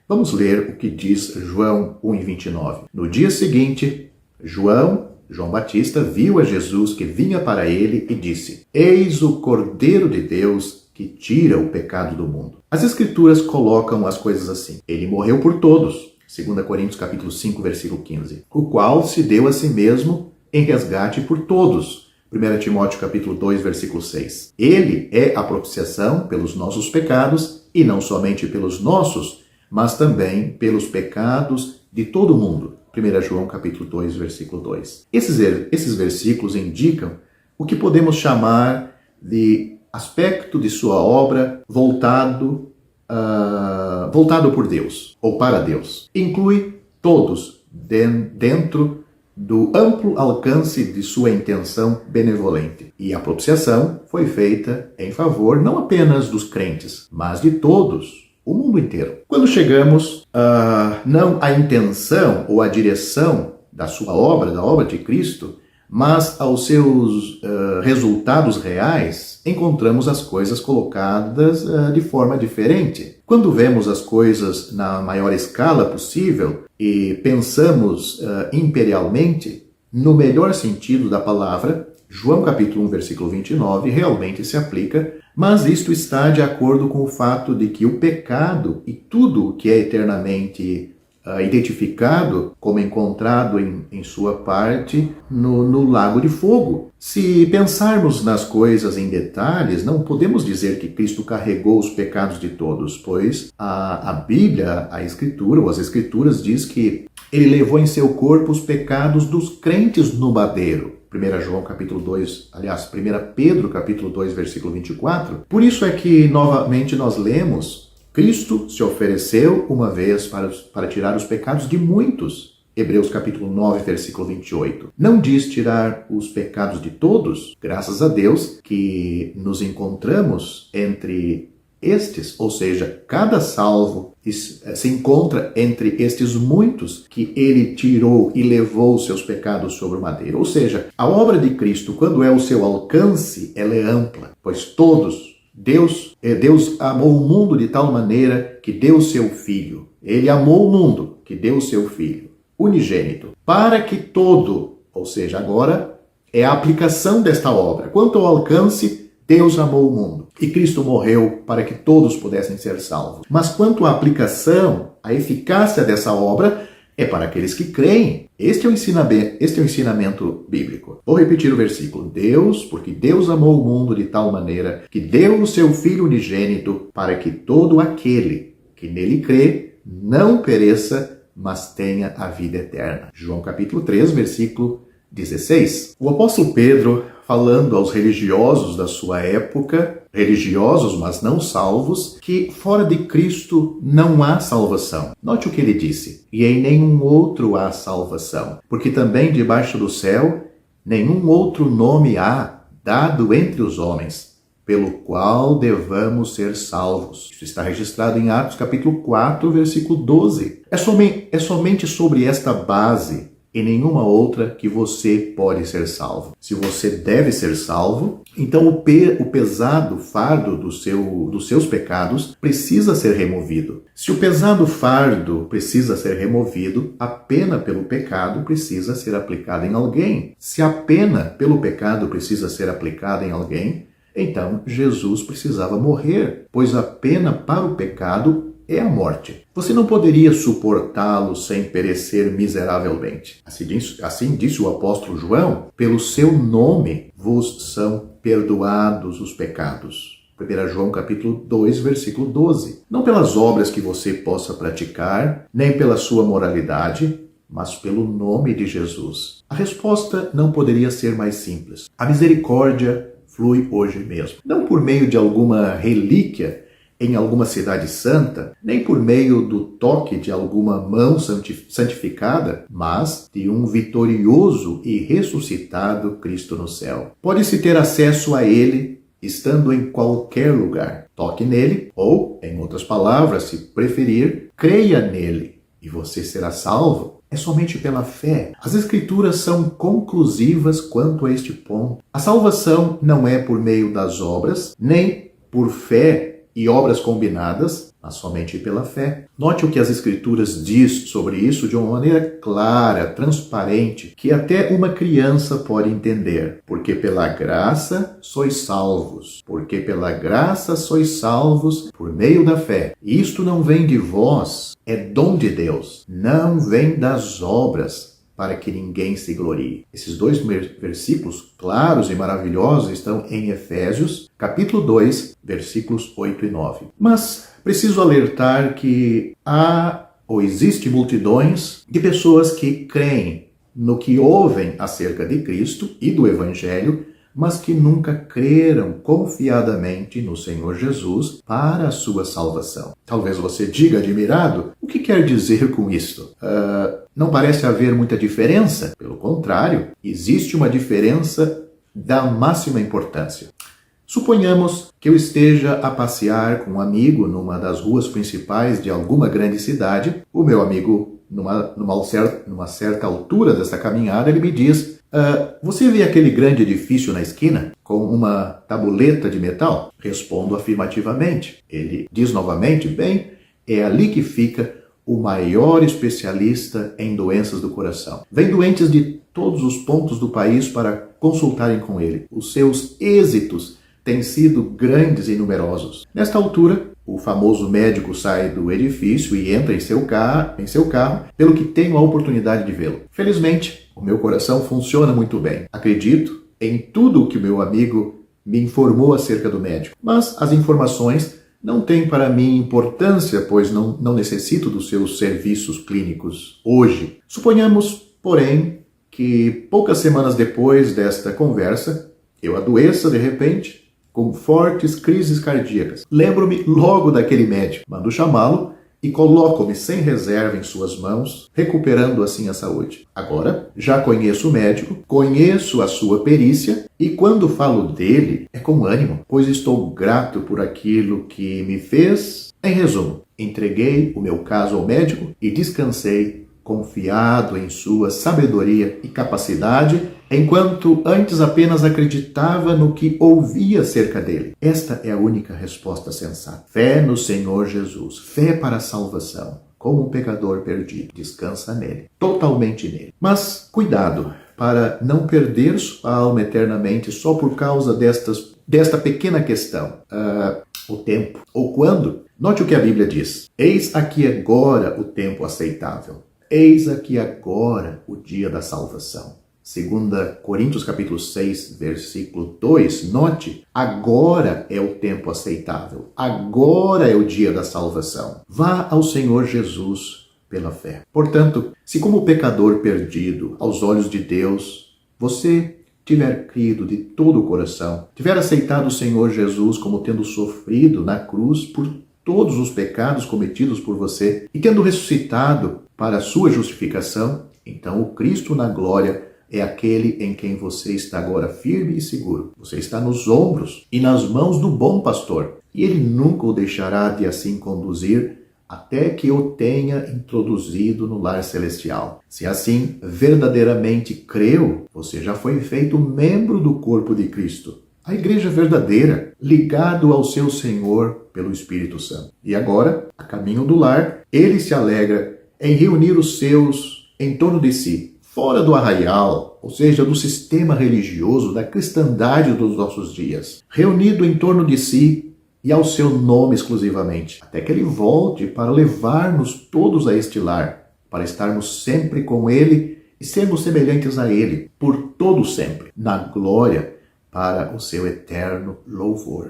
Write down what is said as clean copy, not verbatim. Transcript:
Vamos ler o que diz João 1:29. No dia seguinte, João Batista viu a Jesus que vinha para ele e disse: Eis o Cordeiro de Deus que tira o pecado do mundo. As Escrituras colocam as coisas assim: Ele morreu por todos, 2 Coríntios capítulo 5, versículo 15, o qual se deu a si mesmo em resgate por todos, 1 Timóteo capítulo 2, versículo 6. Ele é a propiciação pelos nossos pecados, e não somente pelos nossos, mas também pelos pecados de todo o mundo. 1 João capítulo 2, versículo 2. Esses versículos indicam o que podemos chamar de aspecto de sua obra voltado por Deus, ou para Deus. Inclui todos dentro do amplo alcance de sua intenção benevolente. E a propiciação foi feita em favor não apenas dos crentes, mas de todos, o mundo inteiro. Quando chegamos não à intenção ou à direção da sua obra, da obra de Cristo, mas aos seus resultados reais, encontramos as coisas colocadas de forma diferente. Quando vemos as coisas na maior escala possível e pensamos imperialmente, no melhor sentido da palavra, João capítulo 1, versículo 29 realmente se aplica, mas isto está de acordo com o fato de que o pecado e tudo o que é eternamente identificado como encontrado em sua parte no lago de fogo. Se pensarmos nas coisas em detalhes, não podemos dizer que Cristo carregou os pecados de todos, pois a Bíblia, a Escritura, ou as Escrituras diz que ele levou em seu corpo os pecados dos crentes no madeiro. 1 João capítulo 2, aliás, 1 Pedro capítulo 2, versículo 24. Por isso é que novamente nós lemos: Cristo se ofereceu uma vez para tirar os pecados de muitos. Hebreus capítulo 9, versículo 28. Não diz tirar os pecados de todos. Graças a Deus que nos encontramos entre estes, ou seja, cada salvo se encontra entre estes muitos que ele tirou e levou seus pecados sobre o madeiro. Ou seja, a obra de Cristo, quando é o seu alcance, ela é ampla, pois todos, Deus amou o mundo de tal maneira que deu o seu Filho. Ele amou o mundo, que deu o seu Filho, unigênito, para que todo, ou seja, agora é a aplicação desta obra. Quanto ao alcance, Deus amou o mundo e Cristo morreu para que todos pudessem ser salvos. Mas quanto à aplicação, a eficácia dessa obra é para aqueles que creem. Este é o ensinamento bíblico. Vou repetir o versículo. Porque Deus amou o mundo de tal maneira que deu o seu Filho unigênito para que todo aquele que nele crê não pereça, mas tenha a vida eterna. João capítulo 3, versículo 16. O apóstolo Pedro, falando aos religiosos da sua época, religiosos, mas não salvos, que fora de Cristo não há salvação. Note o que ele disse: e em nenhum outro há salvação, porque também debaixo do céu nenhum outro nome há dado entre os homens, pelo qual devamos ser salvos. Isso está registrado em Atos capítulo 4, versículo 12. É somente sobre esta base e nenhuma outra que você pode ser salvo. Se você deve ser salvo, então o pesado fardo dos seus pecados precisa ser removido. Se o pesado fardo precisa ser removido, a pena pelo pecado precisa ser aplicada em alguém. Se a pena pelo pecado precisa ser aplicada em alguém, então Jesus precisava morrer, pois a pena para o pecado é a morte. Você não poderia suportá-lo sem perecer miseravelmente. Assim disse o apóstolo João: pelo seu nome vos são perdoados os pecados. 1 João capítulo 2, versículo 12. Não pelas obras que você possa praticar, nem pela sua moralidade, mas pelo nome de Jesus. A resposta não poderia ser mais simples. A misericórdia flui hoje mesmo. Não por meio de alguma relíquia em alguma cidade santa, nem por meio do toque de alguma mão santificada, mas de um vitorioso e ressuscitado Cristo no céu. Pode-se ter acesso a Ele estando em qualquer lugar. Toque nele, ou, em outras palavras, se preferir, creia nele, e você será salvo. É somente pela fé. As Escrituras são conclusivas quanto a este ponto. A salvação não é por meio das obras, nem por fé e obras combinadas, mas somente pela fé. Note o que as Escrituras diz sobre isso de uma maneira clara, transparente, que até uma criança pode entender. Porque pela graça sois salvos. Porque pela graça sois salvos por meio da fé. Isto não vem de vós, é dom de Deus. Não vem das obras, para que ninguém se glorie. Esses dois versículos claros e maravilhosos estão em Efésios, capítulo 2, versículos 8 e 9. Mas preciso alertar que há ou existe multidões de pessoas que creem no que ouvem acerca de Cristo e do Evangelho, mas que nunca creram confiadamente no Senhor Jesus para a sua salvação. Talvez você diga admirado, o que quer dizer com isto? Não parece haver muita diferença? Pelo contrário, existe uma diferença da máxima importância. Suponhamos que eu esteja a passear com um amigo numa das ruas principais de alguma grande cidade. O meu amigo, numa certa altura dessa caminhada, ele me diz: você vê aquele grande edifício na esquina com uma tabuleta de metal? Respondo afirmativamente. Ele diz novamente: bem, é ali que fica o maior especialista em doenças do coração. Vem doentes de todos os pontos do país para consultarem com ele. Os seus êxitos têm sido grandes e numerosos. Nesta altura, o famoso médico sai do edifício e entra em seu carro, pelo que tenho a oportunidade de vê-lo. Felizmente, o meu coração funciona muito bem. Acredito em tudo o que o meu amigo me informou acerca do médico. Mas as informações não têm para mim importância, pois não necessito dos seus serviços clínicos hoje. Suponhamos, porém, que poucas semanas depois desta conversa, eu adoeça de repente, com fortes crises cardíacas. Lembro-me logo daquele médico, mando chamá-lo e coloco-me sem reserva em suas mãos, recuperando assim a saúde. Agora, já conheço o médico, conheço a sua perícia e quando falo dele é com ânimo, pois estou grato por aquilo que me fez. Em resumo, entreguei o meu caso ao médico e descansei, confiado em sua sabedoria e capacidade, enquanto antes apenas acreditava no que ouvia acerca dele. Esta é a única resposta sensata. Fé no Senhor Jesus, fé para a salvação, como um pecador perdido. Descansa nele, totalmente nele. Mas cuidado para não perder sua alma eternamente só por causa desta pequena questão. O tempo, ou quando. Note o que a Bíblia diz. Eis aqui agora o tempo aceitável. Eis aqui agora o dia da salvação. 2 Coríntios capítulo 6, versículo 2, note, agora é o tempo aceitável, agora é o dia da salvação. Vá ao Senhor Jesus pela fé. Portanto, se como pecador perdido aos olhos de Deus, você tiver crido de todo o coração, tiver aceitado o Senhor Jesus como tendo sofrido na cruz por todos os pecados cometidos por você e tendo ressuscitado para a sua justificação, então o Cristo na glória é aquele em quem você está agora firme e seguro. Você está nos ombros e nas mãos do bom pastor, e ele nunca o deixará de assim conduzir até que o tenha introduzido no lar celestial. Se assim verdadeiramente creu, você já foi feito membro do corpo de Cristo, a igreja verdadeira, ligado ao seu Senhor pelo Espírito Santo. E agora, a caminho do lar, ele se alegra em reunir os seus em torno de si, fora do arraial, ou seja, do sistema religioso, da cristandade dos nossos dias, reunido em torno de si e ao seu nome exclusivamente, até que ele volte para levar-nos todos a este lar, para estarmos sempre com ele e sermos semelhantes a ele, por todo sempre, na glória, para o seu eterno louvor.